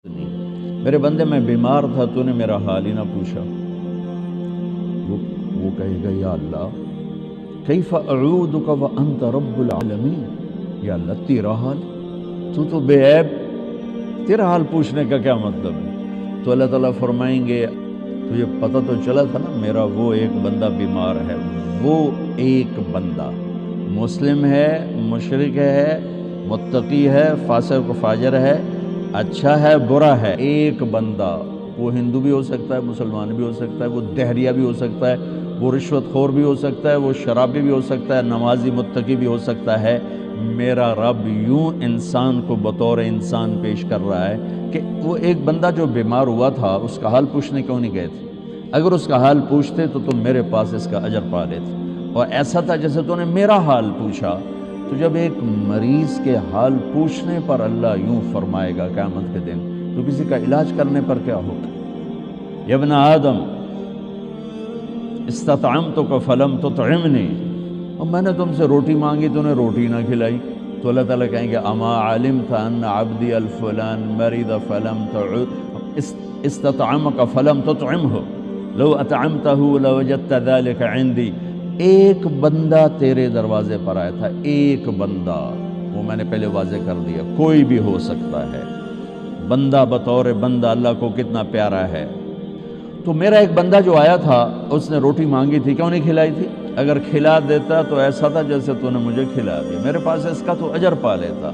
میرے بندے میں بیمار تھا، تو نے میرا حال ہی نہ پوچھا۔ وہ کہے گا یا اللہ کیف اعودک وانت رب العالمین، یا اللہ تیرا حال، تو بے عیب، تیرا حال پوچھنے کا کیا مطلب ہے؟ تو اللہ تعالیٰ فرمائیں گے تجھے پتہ تو چلا تھا نا میرا وہ ایک بندہ بیمار ہے، وہ ایک بندہ مسلم ہے، مشرک ہے، متقی ہے، فاسق و فاجر ہے، اچھا ہے، برا ہے، ایک بندہ، وہ ہندو بھی ہو سکتا ہے، مسلمان بھی ہو سکتا ہے، وہ دہریہ بھی ہو سکتا ہے، وہ رشوت خور بھی ہو سکتا ہے، وہ شرابی بھی ہو سکتا ہے، نمازی متقی بھی ہو سکتا ہے۔ میرا رب یوں انسان کو بطور انسان پیش کر رہا ہے کہ وہ ایک بندہ جو بیمار ہوا تھا اس کا حال پوچھنے کیوں نہیں گئے تھے؟ اگر اس کا حال پوچھتے تو تم میرے پاس اس کا اجر پا لیتے۔ اور ایسا تھا جیسے تو نے میرا حال پوچھا۔ تو جب ایک مریض کے حال پوچھنے پر اللہ یوں فرمائے گا قیامت کے دن، تو کسی کا علاج کرنے پر کیا ہوگا؟ یا ابن آدم استطعمتک فلم تطعمنی، اور میں نے تم سے روٹی مانگی تو نے روٹی نہ کھلائی۔ تو اللہ تعالیٰ کہیں گے اما علمت ان عبدی الفلان مرض فلم تعد استطعمک فلم تطعمہ لو اطعمتہ لوجدت ذلک عندی۔ ایک بندہ تیرے دروازے پر آیا تھا، ایک بندہ، وہ میں نے پہلے واضح کر دیا، کوئی بھی ہو سکتا ہے، بندہ بطور بندہ اللہ کو کتنا پیارا ہے۔ تو میرا ایک بندہ جو آیا تھا اس نے روٹی مانگی تھی، کیوں نہیں کھلائی تھی؟ اگر کھلا دیتا تو ایسا تھا جیسے تو نے مجھے کھلا دیا، میرے پاس اس کا تو اجر پا لیتا۔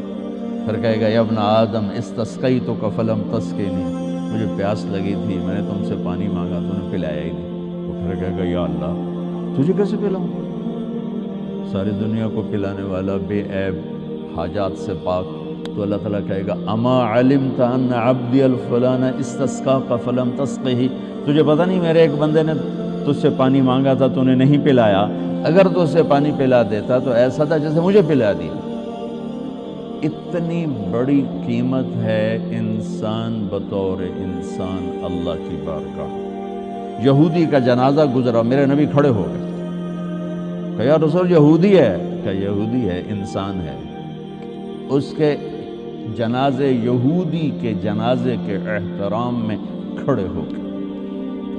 پھر کہے گا یا ابن آدم استسقیتک فلم تسقنی، مجھے پیاس لگی تھی، میں نے تم سے پانی مانگا تو نے پلایا ہی نہیں۔ تو پھر کہے گا یا اللہ تجھے کیسے پلاؤں؟ ساری دنیا کو پلانے والا، بے عیب، حاجات سے پاک۔ تو اللہ تعالیٰ کہے گا اما علمت ان عبدی الفلان استسقاک فلم تسقہ، تجھے پتہ نہیں میرے ایک بندے نے تجھ سے پانی مانگا تھا تو نے نہیں پلایا، اگر تو اسے پانی پلا دیتا تو ایسا تھا جیسے مجھے پلا دیا۔ اتنی بڑی قیمت ہے انسان بطور انسان اللہ کی بارگاہ۔ یہودی کا جنازہ گزرا، میرے نبی کھڑے ہو گئے کہ یا رسول یہودی ہے، کہ یہودی ہے، انسان ہے۔ اس کے جنازے، یہودی کے جنازے کے احترام میں کھڑے ہو گئے۔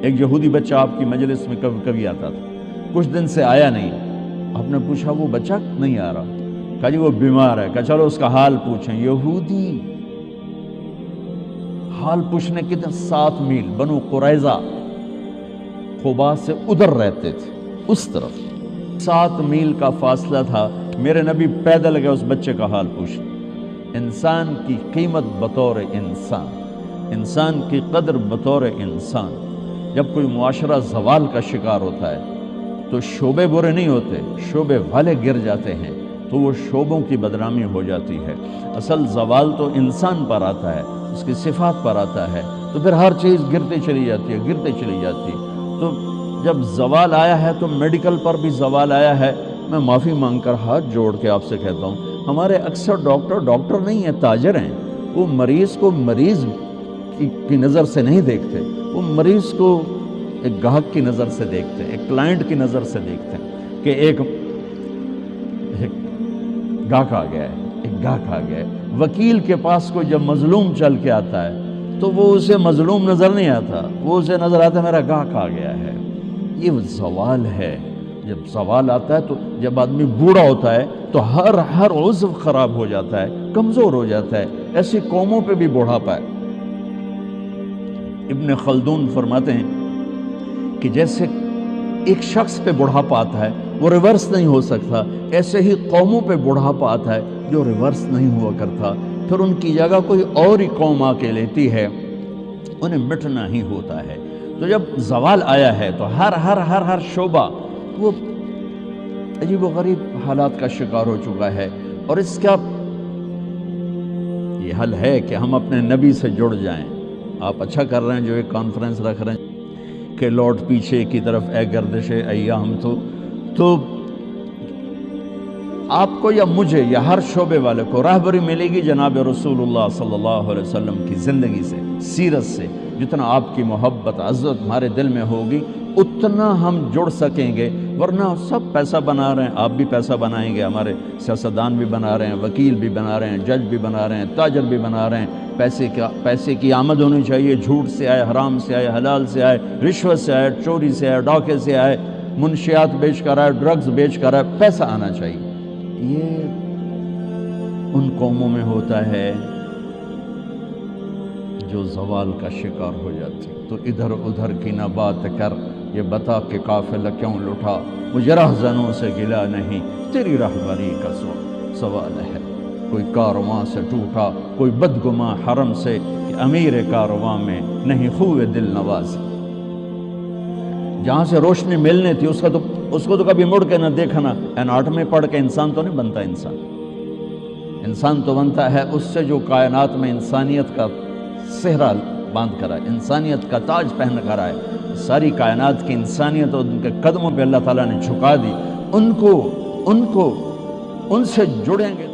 ایک یہودی بچہ آپ کی مجلس میں کبھی کبھی آتا تھا، کچھ دن سے آیا نہیں، آپ نے پوچھا وہ بچہ نہیں آ رہا، کہا جی وہ بیمار ہے، کہا چلو اس کا حال پوچھیں۔ یہودی حال پوچھنے کتنے 7 میل، بنو قریظہ قباء سے ادھر رہتے تھے، اس طرف 7 میل کا فاصلہ تھا، میرے نبی پیدل گئے اس بچے کا حال پوچھنے۔ انسان کی قیمت بطور انسان، انسان کی قدر بطور انسان۔ جب کوئی معاشرہ زوال کا شکار ہوتا ہے تو شعبے برے نہیں ہوتے، شعبے والے گر جاتے ہیں تو وہ شعبوں کی بدنامی ہو جاتی ہے۔ اصل زوال تو انسان پر آتا ہے، اس کی صفات پر آتا ہے، تو پھر ہر چیز گرتی چلی جاتی ہے، گرتی چلی جاتی ہے۔ تو جب زوال آیا ہے تو میڈیکل پر بھی زوال آیا ہے۔ میں معافی مانگ کر ہاتھ جوڑ کے آپ سے کہتا ہوں، ہمارے اکثر ڈاکٹر نہیں ہیں، تاجر ہیں۔ وہ مریض کو مریض کی نظر سے نہیں دیکھتے، وہ مریض کو ایک گاہک کی نظر سے دیکھتے ہیں، ایک کلائنٹ کی نظر سے دیکھتے ہیں کہ ایک گاہک آ گیا ہے، ایک گاہک آ گیا ہے۔ وکیل کے پاس کوئی جب مظلوم چل کے آتا ہے تو وہ اسے مظلوم نظر نہیں آتا، وہ اسے نظر آتا ہے میرا گاہک آ گیا ہے۔ یہ زوال ہے۔ جب زوال آتا ہے تو جب آدمی بوڑھا ہوتا ہے تو ہر عضو خراب ہو جاتا ہے، کمزور ہو جاتا ہے۔ ایسی قوموں پہ بھی بوڑھاپا ہے۔ ابن خلدون فرماتے ہیں کہ جیسے ایک شخص پہ بڑھاپا آتا ہے وہ ریورس نہیں ہو سکتا، ایسے ہی قوموں پہ بڑھاپا آتا ہے جو ریورس نہیں ہوا کرتا، پھر ان کی جگہ کوئی اور ہی قوم آ کے لیتی ہے، انہیں مٹنا ہی ہوتا ہے۔ تو جب زوال آیا ہے تو ہر شعبہ وہ عجیب و غریب حالات کا شکار ہو چکا ہے، اور اس کا یہ حل ہے کہ ہم اپنے نبی سے جڑ جائیں۔ آپ اچھا کر رہے ہیں جو ایک کانفرنس رکھ رہے ہیں کہ لوٹ پیچھے کی طرف اے گردش ایام، تو آپ کو یا مجھے یا ہر شعبے والے کو راہبری ملے گی جناب رسول اللہ صلی اللہ علیہ وسلم کی زندگی سے، سیرت سے۔ جتنا آپ کی محبت عزت ہمارے دل میں ہوگی اتنا ہم جڑ سکیں گے ورنہ سب پیسہ بنا رہے ہیں، آپ بھی پیسہ بنائیں گے، ہمارے سیاستدان بھی بنا رہے ہیں، وکیل بھی بنا رہے ہیں، جج بھی بنا رہے ہیں، تاجر بھی بنا رہے ہیں۔ پیسے کی آمد ہونی چاہیے، جھوٹ سے آئے، حرام سے آئے، حلال سے آئے، رشوت سے آئے، چوری سے آئے، ڈاکے سے آئے، منشیات بیچ کر آئے، ڈرگز بیچ کر آئے، پیسہ آنا چاہیے۔ یہ ان قوموں میں ہوتا ہے جو زوال کا شکار ہو جاتی۔ تو ادھر ادھر کی نہ بات کر، یہ بتا کہ قافلہ کیوں لٹا، مجھے رہزنوں سے گلا نہیں، تیری رہبری کا سوال ہے۔ کوئی کارواں سے ٹوٹا، کوئی بدگماں حرم سے، کہ امیر کارواں میں نہیں خوئے دل نوازی۔ جہاں سے روشنی ملنے تھی اس کو تو کبھی مڑ کے نہ دیکھنا۔ اناٹمی پڑھ کے انسان تو نہیں بنتا، انسان تو بنتا ہے اس سے جو کائنات میں انسانیت کا صحرا باندھ کر آئے، انسانیت کا تاج پہن کر آئے۔ ساری کائنات کی انسانیت اور ان کے قدموں پہ اللہ تعالیٰ نے جھکا دی، ان سے جڑیں گے۔